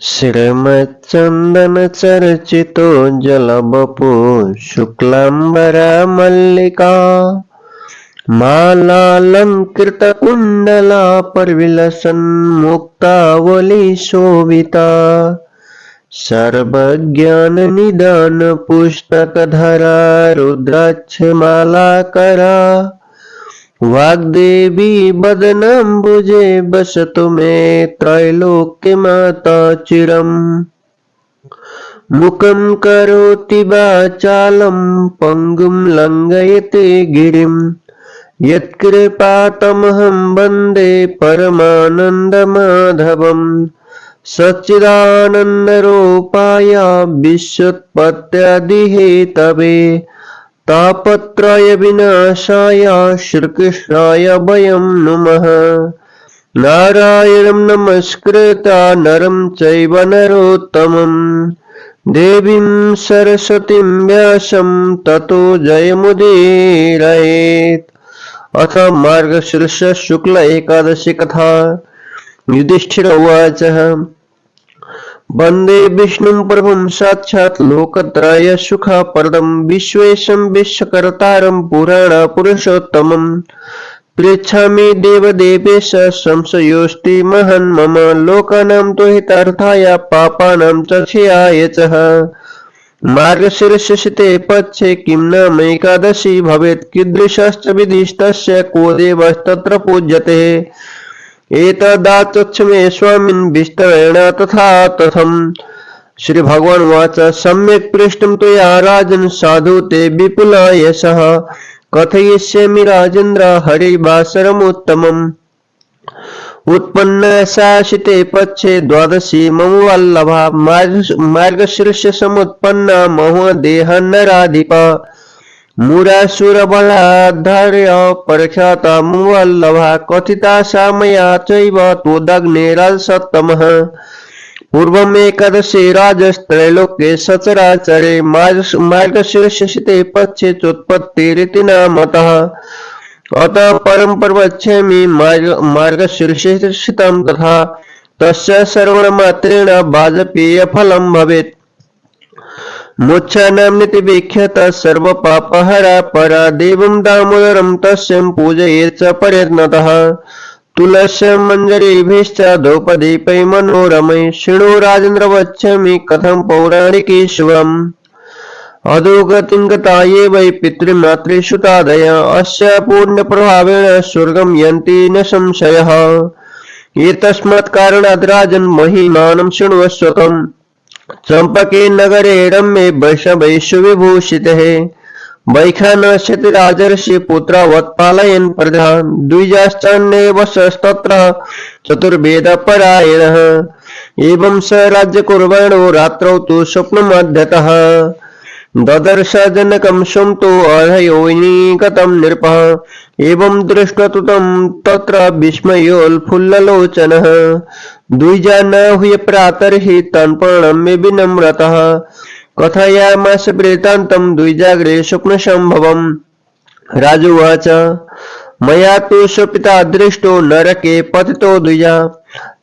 श्रीमच्चन्दन चर्चितो जलवपु शुक्लाम्बरा मल्लिका मालालंकृतकुण्डला परिविलसन् मुक्तावली शोभिता सर्वज्ञाननिदान पुस्तकधरा रुद्राक्षमालाकरा वाग्देवी वदनाम्बुजे बसतु मे त्रैलोक्यमाता चिरम् मुखं करोति वाचालं पङ्गुं लङ्घयते गिरिं यत्कृपातमहं वन्दे परमानन्दमाधवम् सच्चिदानन्दरूपाय विश्वोत्पत्त्यादिहेतवे तापत्रय विनाशाय श्रीकृष्णाय वयं नुमः। नारायणं नमस्कृत्य नरं चैव नरोत्तमं देवीं सरस्वतीं व्यासं ततो जयमुदीरयेत्। अथ मार्गशीर्ष शुक्ल एकादशी कथा। युधिष्ठिर उवाच वन्दे विष्णुं प्रभुं साक्षात् लोकत्रय सुखप्रदं विश्वेशं विश्वकर्तारं पुराणपुरुषोत्तमं पृच्छामि देवदेवेश संशयोऽस्ति महान् मम लोकानां तु हितार्थाय पापानां च क्षयाय च। मार्गशीर्षशते पक्षे किं नाम एकादशी भवेत् कीदृशश्च विधिस्तस्य को देवस्तत्र पूज्यते एतदाचक्ष्मे स्वामिन् विस्तरेण तथा तथम्। श्री भगवान उवाच सम्यक् पृष्टं त्वया राजन् साधु ते विपुला यशः कथयिष्यामि राजेन्द्र हरिवासरमुत्तमम्। उत्पन्नाशासिते पक्षे द्वादशी मम वल्लभा मार्गशीर्ष समुत्पन्ना महोदेह नराधिपा मुरासुरबलाधार्य प्रख्याता मुवल्लभा कथिता सा मया चैव त्वदग्नेरासत्तमः। पूर्वमेकादशी राजस्त्रैलोक्ये सचराचरे मार्गशीर्षशते पक्षे चोत्पत्तिरिति नामतः। अतः परं प्रवक्ष्यामि मार्गशीर्षशतं तथा तस्य श्रवणमात्रेण वाजपेयफलं भवेत्। मोक्षानाम्निति विख्यात सर्वपापहरा परा देवं दामोदरं तस्यं पूजयेत् च प्रयत्नतः। तुलस्य मञ्जरीभिश्च धूपदीपै मनोरमै शृणु राजेन्द्र वक्ष्यामि कथं पौराणिकी शिवम्। अधोगतिं गता ये वै पितृमातृसुतादय अस्य पुण्यप्रभावेण स्वर्गं यन्ति न संशयः। एतस्मात् कारणात् राजन् महिमानं शृण्वस्वतम्। चंपके नगरे रम्ये वैष्णवैषु विभूषितः वैखानस्यति राजर्षि पुत्रवत् पालयन् प्रजा द्विजाश्चान्ये वसस्तत्र चतुर्वेदपरायणः। एवं स राज्यकुर्वाणो रात्रौ तु स्वप्नमध्यतः ददर्श जनकं स्वं तु अर्हयोनिगतं नृपः। एवं दृष्ट्वा तु तं तत्र विस्मयोल्फुल्ललोचनः द्विजानाहूय प्रातर्हि तान् प्रणम्य विनम्रतः कथयामास वृत्तान्तं द्विजाग्रे स्वप्नसम्भवम्। राजोवाच मया तु स्वपिता दृष्टो नरके पतितो द्विजा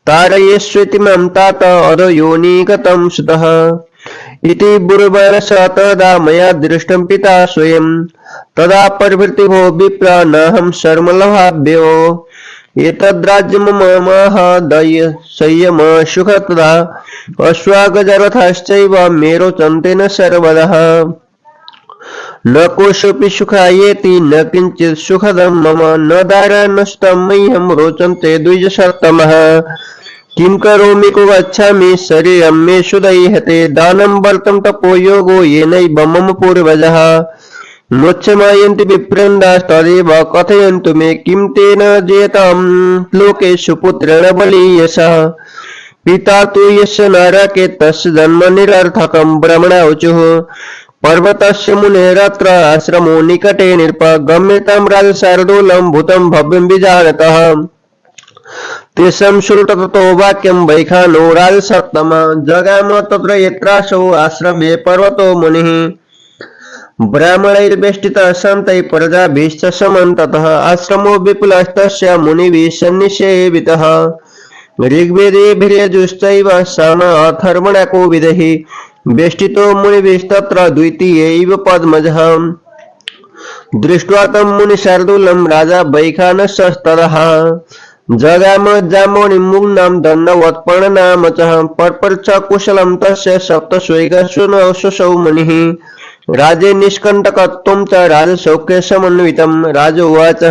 तारयेष्वेति मां तात अधोयोनिगतं सुतः इति ब्रुवाणस तदा मया दृष्टं पिता स्वयं तदा प्रभृति भो विप्रा नाहं शर्मलभाभ्यो एतद्राज्यममाहादय संयम सुख तदा अश्वागजरथश्चैव मेरोचन्तेन सर्वदः न कोऽपि सुखायेति न किञ्चित् सुखदं मम न दारा न सुतं मह्यं रोचन्ते द्विजसत्तमः। किं करोमि को गच्छामि शरीरं मे सुदह्यते दानं व्रतं तपो योगो येनैव मम पूर्वजः मोक्षमायन्ति विप्रेन्दास्तदेव कथयन्तु मे किं तेन जेतां लोकेषु पुत्रेण बलीयसः। पिता तु यस्य नरके तस्य जन्म निरर्थकं ब्रह्मणावचुः पर्वतस्य मुनेरत्र आश्रमो निकटे नृप गम्यतां राजशार्दूलं भूतं भव्यं विजानतः तेषां श्रुत ततो वाक्यं वैखानो राजसत्तमः जगाम तत्र यत्रासौ आश्रमे पर्वतो मुनिः ब्राह्मणैर्वेष्टितः शान्तैः प्रजाभिश्च समन्ततः आश्रमो विपुलस्तस्य मुनिभिः सन्निसेवितः ऋग्वेदे भिर्यजुश्चैव साम अथर्वणको विदहि वेष्टितो मुनिभिस्तत्र द्वितीयैव पद्मजः दृष्ट्वा तं मुनिशार्दूलं राजा वैखानसस्ततः जगाम जाम्बोनिमुग्नां दण्डवत्पर्णनाम च पर्पर्च कुशलं तस्य सप्तस्वैकशुनशौ मुनिः राजे निष्कण्टकत्वं च राजसौख्यसमन्वितं राजोवाच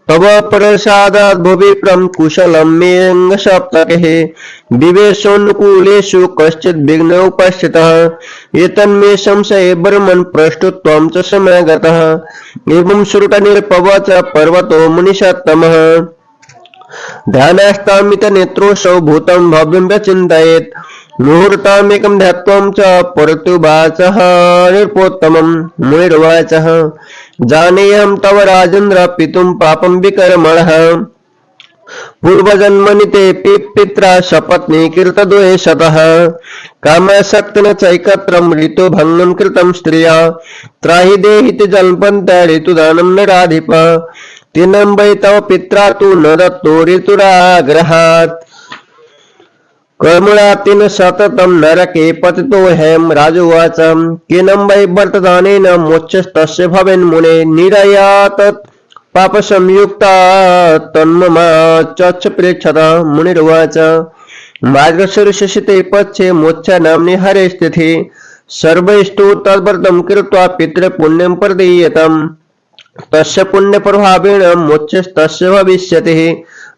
तव प्रसादात् भुविप्रं कुशलं मेऽङ्गसप्तकेः विवेशोऽनुकूलेषु कश्चित् विघ्न उपस्थितः एतन्मे संशये ब्रह्मन् प्रष्टुत्वं च समागतः एवं श्रुतनिर्पवच पर्वतो मुनिषत्तमः ध्यानास्तामित नेत्रोऽसौ भूतं भव्यं व्यचिन्तयेत् मुहूर्तमेकं ध्यात्वं च परतुवाचः नृपोत्तमं मुनिर्वाचः जानेऽहं तव राजेन्द्र पितुं पापं विकर्मणः पूर्वजन्मनि ते पित्रा सपत्नी कृतद्वेषतः कामासक्तेन चैकत्रं ऋतुभङ्गं कृतं स्त्रिया त्राहि देहिति जल्पन्त ऋतुदानं नराधिप तेनं वै तव पित्रा तु न दत्तो ऋतुराग्रहात् कर्मणातिन सततं नरके पतितो हेम राजोवाच केनं वै वर्तदानेन मोक्षस्तस्य भवेन् मुने निरयात् पापसंयुक्ता तन्ममा चक्ष प्रेक्षत मुनिर्वाच मार्गशीर्षे पक्षे मोक्ष नाम्नि हरे स्थिति सर्वैस्तु तद्व्रतं कृत्वा पितृपुण्यं प्रदीयतम् तस्य पुण्यप्रभावेण मोक्षस्तस्य भविष्यति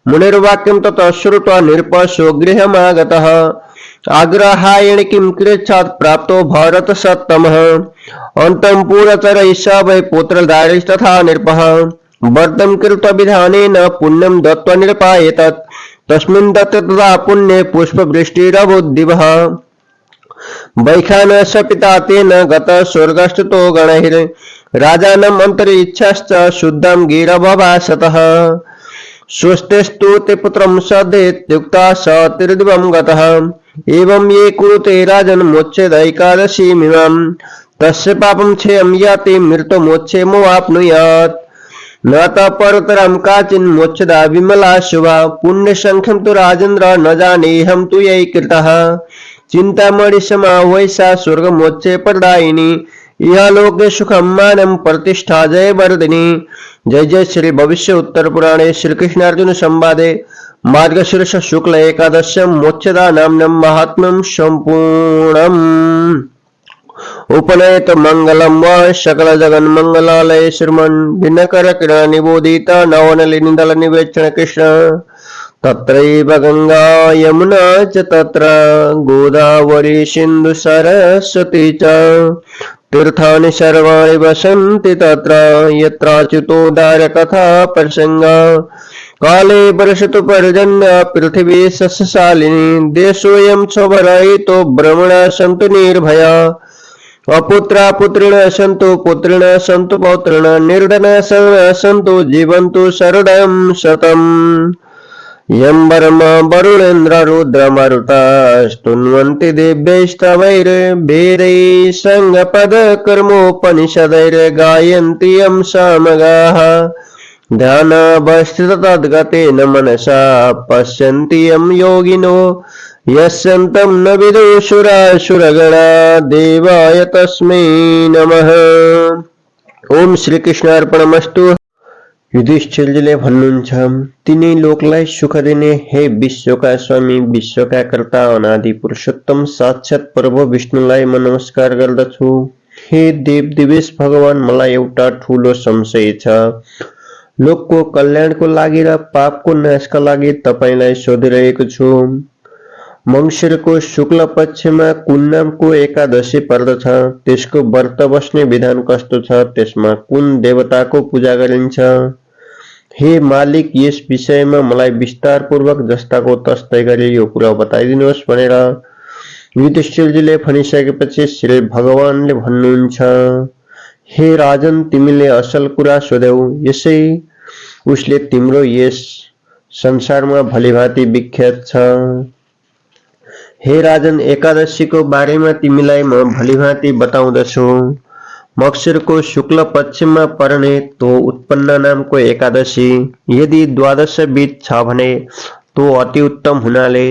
मुनिर्वाक्यं ततः श्रुत्वा नृपशो गृहमागतः आग्रहायण किं कृच्छात् प्राप्तो भरतसत्तमः अन्तं पुरचरैः स वै पुत्रदारैस्तथा नृपः व्रतं कृत्वा विधानेन पुण्यं दत्त्वा नृपायेतत् तस्मिन् दत्ते तदा पुण्ये पुष्पवृष्टिरभूद्दिवः वैखानस्य पिता तेन गतः स्वर्गस्तुतो गणैः राजानम् अन्तरिक्षश्च शुद्धं गिरभवासतः स्वस्तिस्तु ते पुत्रं सदेत्युक्ता स तिर्दिवं गतः एवं ये कुरुते राजन् मोक्षेदैकादशीमिमां तस्य पापं क्षयं याति मृतमोक्षे मोवाप्नुयात् न परतरं काचिन् मोक्षदा विमला शुभा पुण्यसंख्यं तु राजेन्द्र न जानेऽहं तु यै कृतः चिन्तामणि समाह्वैषा स्वर्गमोक्षे प्रदायिनी यह लोके सुखं मानं प्रतिष्ठा जय वर्धिनी। जय जय श्री भविष्य उत्तर पुराणे श्री कृष्णार्जुन संवादे मार्गशीर्ष शुक्ल एकादश्यं मोक्षदा नाम्नं महात्म्यं सम्पूर्णम्। उपनयत मंगलम व सकल जगन मंगलालय श्रीमन् भिन्नकर किरण निबोधित नवनलिनिदल निवेक्षण कृष्ण तत्रैव गंगा यमुना च तत्र गोदावरी सिंधु सरस्वती च तीर्थानि सर्वाणि वसन्ति तत्र यत्राच्युतोद्धार कथा प्रसंगा काले वर्षतु पर्जन्य पृथिवी सस्यशालिनी देशोऽयं स्वरहितो ब्रह्मणा सन्तु निर्भया अपुत्रा पुत्रिण सन्तु पुत्रिण सन्तु पौत्रिण निर्धना सन्तु जीवन्तु शरदं शतम् यं वर्मा वरुणेन्द्र रुद्रमरुतास्तुन्वन्ति दिव्यैस्तवैर्वेदैः सङ्गपदकर्मोपनिषदैर्गायन्ति यं सामगाः ध्यानावस्थिततद्गतेन मनसा पश्यन्ति यं योगिनो यस्यन्तं न विदुषुरासुरगणा देवाय तस्मै नमः। ओम श्री कृष्णार्पणमस्तु। युधिष्ठिर जिले भन्नुहुन्छ तिनी लोकलाई सुख दिने हे विश्वका स्वामी विश्वका कर्ता अनादि पुरुषोत्तम साक्षात प्रभु विष्णुलाई म नमस्कार गर्दछु। हे देव दिवेश भगवान मलाई एउटा ठूलो संशय छ। लोकको कल्याणको लागि र पापको नाशका लागि तपाईलाई सोधिरहेको छु। मंसिरको शुक्ल पक्षमा कुन नामको एकादशी पर्दछ, त्यसको व्रत बस्ने विधान कस्तो छ, त्यसमा कुन देवताको पूजा गरिन्छ। हे मालिक यस विषयमा मलाई विस्तार पूर्वक जस्ताको तस्तै गरी यो कुरा बताइदिनुहोस् भनेर युधिष्ठिरजीले भनिसकेपछि श्री भगवानले भन्नुहुन्छ, हे राजन तिमीले असल कुरा सोध्यौ, यसै उसले तिम्रो यस संसारमा भलीभाँति विख्यात छ। हे राजन एकादशीको बारेमा तिमीलाई म भलीभाँति बताउँदछु। मक्सिरको शुक्ल पक्षमा पर्ने तो उत्पन्न नामको एकादशी यदि द्वादश बीत छ भने तो अति उत्तम हुनाले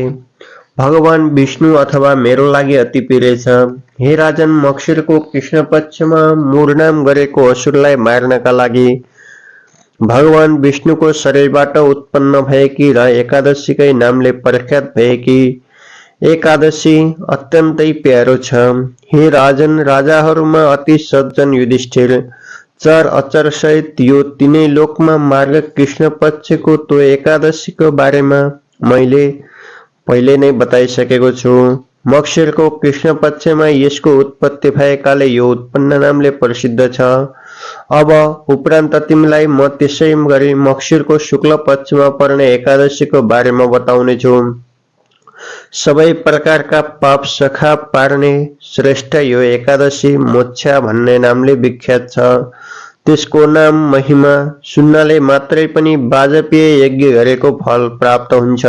भगवान विष्णु अथवा मेरो लागि अति प्रिय छ। हे राजन, मक्सिरको कृष्ण पक्षमा मूर्नाम गरेको असुरलाई मार्नका लागि भगवान विष्णुको शरीरबाट उत्पन्न भएकी र एकादशीकै नामले प्रख्यात भएकी एकादशी अत्यन्तै प्यारो छ। हे राजन, राजाहरूमा अति सज्जन युधिष्ठिर चर अचर सहित यो तीनै लोकमा मार्ग कृष्ण पक्षको त्यो एकादशीको बारेमा मैले पहिले नै बताइसकेको छु। मक्सिरको कृष्ण पक्षमा यसको उत्पत्ति भएकाले यो उत्पन्न नामले प्रसिद्ध छ। अब उपरान्त तिमीलाई म त्यसै गरी मक्सिरको शुक्ल पक्षमा पर्ने एकादशीको बारेमा बताउने छु। सबै प्रकारका पाप सखा पार्ने श्रेष्ठ यो एकादशी मोक्षा भन्ने नामले विख्यात छ। त्यसको नाम महिमा सुन्नाले मात्रै पनि वाजपेय यज्ञ गरेको फल प्राप्त हुन्छ।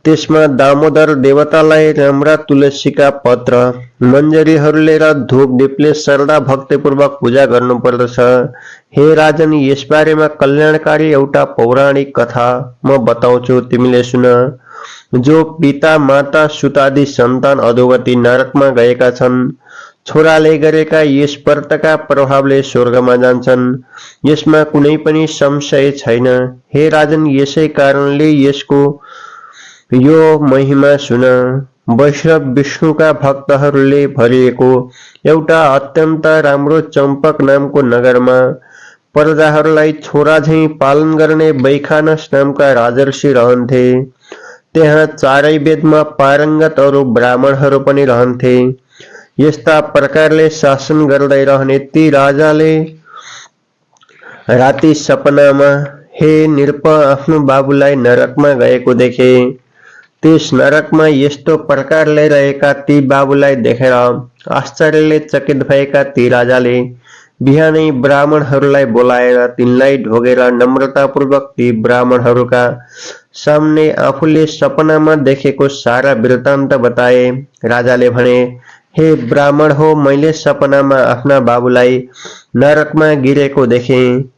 त्यसमा दामोदर देवतालाई राम्रा तुलसीका पत्र मञ्जरीहरूले र धूप दीपले श्रद्धा भक्तिपूर्वक पूजा गर्नुपर्दछ। हे राजन, यसबारेमा कल्याणकारी एउटा पौराणिक कथा म बताउँछु, तिमीले सुन। जो पिता माता सुतादि सन्तान अधोगति नरकमा गएका छन्, छोराले गरेका यस व्रतका प्रभावले स्वर्गमा जान्छन्, यसमा कुनै पनि संशय छैन। हे राजन, यसै कारणले यसको यो महिमा सुन। वैष्णव विष्णुका भक्तहरूले भरिएको एउटा अत्यन्त राम्रो चम्पक नामको नगरमा प्रजाहरूलाई छोरा झैं पालन गर्ने वैखानस नामका राजर्षि रहन्थे। त्यहाँ चारै वेदमा पारङ्गत अरू ब्राह्मणहरू पनि रहन्थे। यस्ता प्रकारले शासन गर्दै रहने ती राजाले राति सपनामा हे नृप आफ्नो बाबुलाई नरकमा गएको देखे। त्यस नरकमा यस्तो प्रकारले रहेका ती बाबुलाई देखेर आश्चर्यले चकित भएका ती राजाले बिहानै ब्राह्मणहरूलाई बोलाएर तिनलाई ढोगेर नम्रतापूर्वक ती ब्राह्मणहरूका सामने आफूले सपनामा देखेको सारा वृत्तान्त बताए। राजाले भने, हे ब्राह्मण हो, मैले सपनामा आफ्ना बाबुलाई नरकमा गिरेको देखेँ।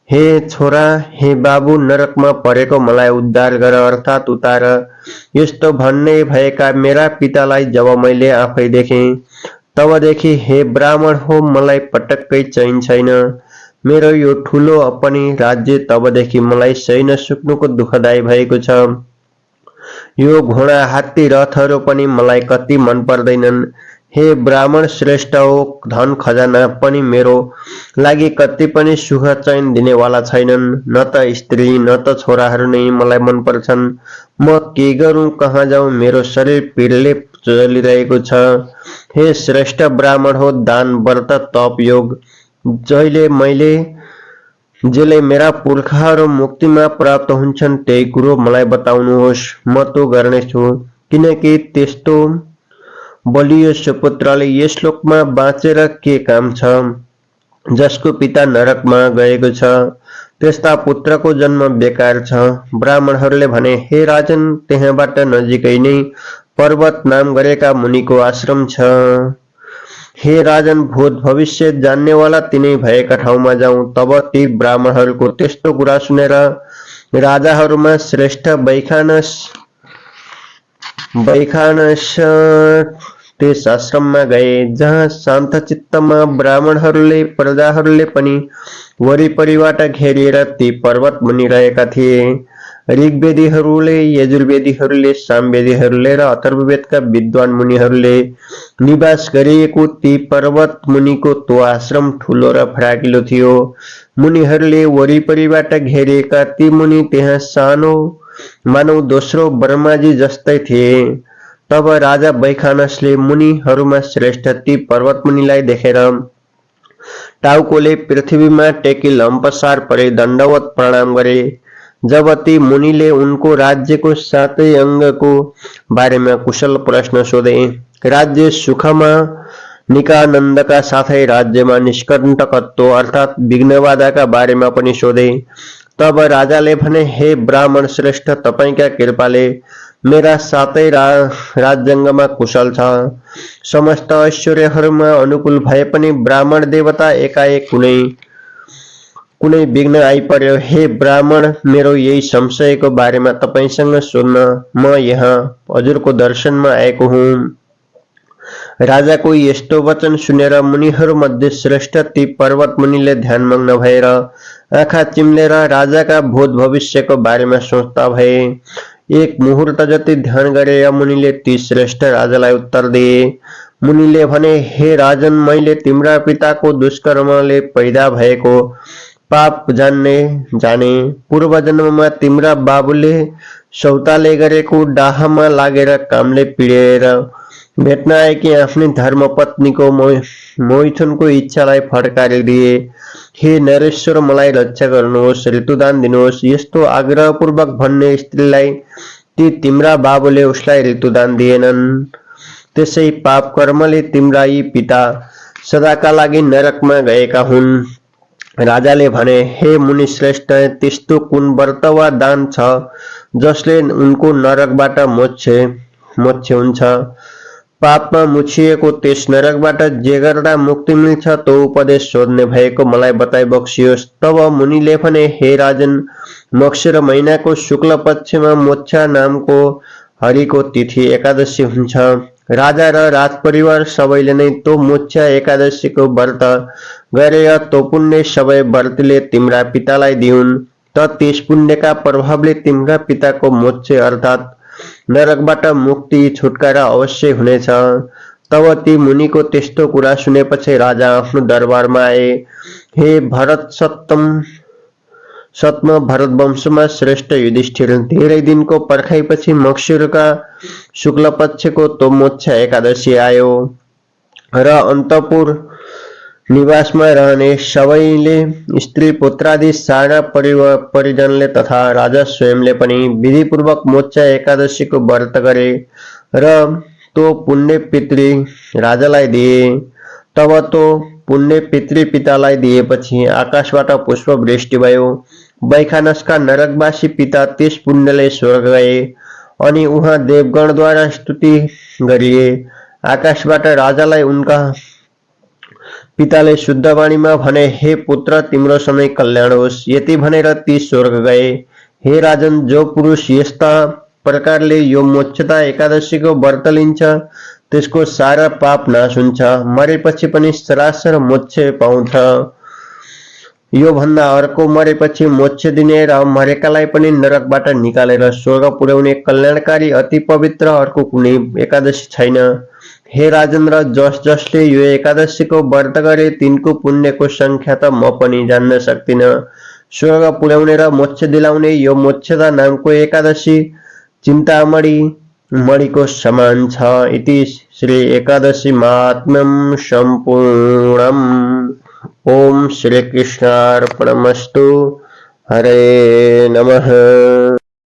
हे छोरा, हे बाबु, नरकमा परेको मलाई उद्धार गर अर्थात् उतार। यस्तो भन्ने भएका मेरा पितालाई जब मैले आफै देखेँ तबदेखि हे ब्राह्मण हो, मलाई पटक्कै चैन छैन। मेरो यो ठुलो पनि राज्य तबदेखि मलाई सही नसक्नुको दुःखदायी भएको छ। यो घोडा हात्ती रथहरू पनि मलाई कति मन पर्दैनन्। हे ब्राह्मण श्रेष्ठ हो, धन खजाना पनि मेरो लागि कति पनि सुख चैन दिनेवाला छैनन्। न त स्त्री न त छोराहरू नै मलाई मन पर्छन्। म के गरौँ, कहाँ जाउँ, मेरो शरीर पीडले चलिरहेको छ। हे श्रेष्ठ ब्राह्मण हो, दान व्रत तप योग जसले मेरा पुर्खाहरू मुक्तिमा प्राप्त हुन्छन् त्यही कुरो मलाई बताउनुहोस्, म तो गर्नेछु। किनकि त्यस्तो बलियो सुपुत्रले यस लोकमा बाँचेर के काम छ, जसको पिता नरकमा गएको छ। त्यस्ता पुत्रको जन्म बेकार छ। ब्राह्मणहरूले भने, हे राजन, त्यहाँबाट नजिकै नै पर्वत नाम गरेका मुनिको आश्रम छ। हे राजन, भूत भविष्य जान्नेवाला तिनै भएका ठाउँमा जाउँ। तब ती ब्राह्मणहरूको त्यस्तो कुरा सुनेर राजाहरूमा श्रेष्ठ वैखानस त्यस आश्रममा गए, जहाँ शान्तचित्तमा ब्राह्मणहरूले प्रजाहरूले पनि वरिपरिबाट घेरिएर ती पर्वत मुनि रहेका थिए। ऋग्वेदीहरूले, यजुर्वेदीहरूले, सामवेदीहरूले र अथर्ववेदका विद्वान मुनिहरूले निवास गरिएको ती पर्वत मुनिको त्यो आश्रम ठुलो र फराकिलो थियो। मुनिहरूले वरिपरिबाट घेरिएका ती मुनि त्यहाँ सानो मानव दोस्रो ब्रह्माजी जस्तै थिए। तब राजा वैखानसले मुनिहरूमा श्रेष्ठ ती पर्वत मुनिलाई देखेर टाउकोले पृथ्वीमा टेकी लम्पसार परे दण्डवत प्रणाम गरे। जब ती मुनिले उनको राज्यको सातै अङ्गको बारेमा कुशल प्रश्न सोधे, राज्य सुखमा निकानन्दका साथै राज्यमा निष्कण्टकत्व अर्थात् विघ्नबाधाका बारेमा पनि सोधे। तब राजाले भने, हे ब्राह्मण श्रेष्ठ, तपाईका कृपाले मेरा सातै राज्याङ्गमा कुशल छ। समस्त ऐश्वर्यहरूमा अनुकूल भए पनि ब्राह्मण देवता एकाएक कुनै विघ्न आइपर्यो, हे ब्राह्मण, मेरो यही संशयको बारेमा तपाईसँग सोध्न म यहाँ हजुरको दर्शनमा आएको हुँ। राजाको यस्तो वचन सुनेर मुनिहरूमध्ये श्रेष्ठ ती पर्वत मुनिले ध्यानमग्न भएर आँखा चिम्लेर राजाका भूत भविष्यको बारेमा सोच्दा भए। एक मुहूर्त जति ध्यान गरे मुनिले ती श्रेष्ठ राजालाई उत्तर दिए। मुनिले भने, हे राजन, मैले तिम्रा पिताको दुष्कर्मले पैदा भएको पाप जाने पूर्व जन्ममा तिम्रा बाबुले सौताले गरेको डाहामा लागेर कामले पीडेर भेट्न आएकी आफ्नै धर्मपत्नीको मैथुनको इच्छालाई फड्कारिदिए। हे नरेश्वर, मलाई रक्षा गर्नुहोस्, ऋतुदान दिनुहोस्। यस्तो आग्रहपूर्वक भन्ने स्त्रीलाई ती तिम्रा बाबुले उसलाई ऋतुदान दिएनन्। त्यसै पाप कर्मले तिम्रा यी पिता सदाका लागि नरकमा गएका हुन्। राजाले भने, हे मुनि श्रेष्ठ, त्यस्तो कुन व्रत वा दान छ जसले उनको नरकबाट मोक्ष हुन्छ? पापमा मुछिएको त्यस नरकबाट जे गर्दा मुक्ति मिल्छ त्यो उपदेश सोध्ने भएको मलाई बताइ बक्सियोस्। तब मुनिले भने, हे राजन, मक्सिर महिनाको शुक्ल पक्षमा मोक्षा नामको हरिको तिथि एकादशी हुन्छ। राजा र राजपरिवार सबैले नै त्यो मोक्षा एकादशीको व्रत गरे त्यो पुण्य सबै व्रतले तिम्रा पितालाई दिउन्, त त्यस पुण्यका प्रभावले तिम्रा पिताको मोक्ष अर्थात् नरकबाट मुक्ति छुटकारा अवश्य हुनेछ। तब ती मुनिको त्यस्तो कुरा सुनेपछि राजा आफ्नो दरबारमा आए। हे भरत सत्म भरत वंशमा श्रेष्ठ युधिष्ठिर, धेरै दिनको पर्खाइपछि मक्सिरका शुक्ल पक्षको तो मोक्ष एकादशी आयो र अन्तपुर निवासमा रहने सबैले, स्त्री पुत्रादि सारा परिजनले तथा राजा स्वयंले पनि विधिपूर्वक मोक्ष एकादशीको व्रत गरे र तो पुण्य पितृ राजालाई दिए। तब तो पुण्य पितृ पितालाई दिएपछि आकाशबाट पुष्पवृष्टि भयो। वैखानसका नरकवासी पिता त्यस पुण्यले स्वर्ग गए अनि उहाँ देवगणद्वारा स्तुति गरिए। आकाशबाट राजालाई उनका पिताले शुद्ध वाणीमा भने, हे पुत्र, तिम्रो समय कल्याण होस्। यति भनेर ती स्वर्ग गए। हे राजन, जो पुरुष यस्ता प्रकारले यो मोक्षता एकादशीको व्रत लिन्छ त्यसको सारा पाप नाश हुन्छ, मरेपछि पनि सरासर मोक्ष पाउँछ। यो भन्दा अर्को मरेपछि मोक्ष दिने र मरेकालाई पनि नरकबाट निकालेर स्वर्ग पुर्याउने कल्याणकारी अति पवित्र अर्को कुनै एकादशी छैन। हे राजेन्द्र, जसले यो एकादशीको व्रत गरे तिनको पुण्यको संख्या त म पनि जान्न सक्दिन। स्वर्ग पुर्याउने र मोक्ष दिलाउने यो मोक्षदा नामको एकादशी चिन्तामणिको समान छ। इति श्री एकादशी महात्म्यं सम्पूर्णम्। ओम श्री कृष्णार्पणमस्तु। हरे नमः।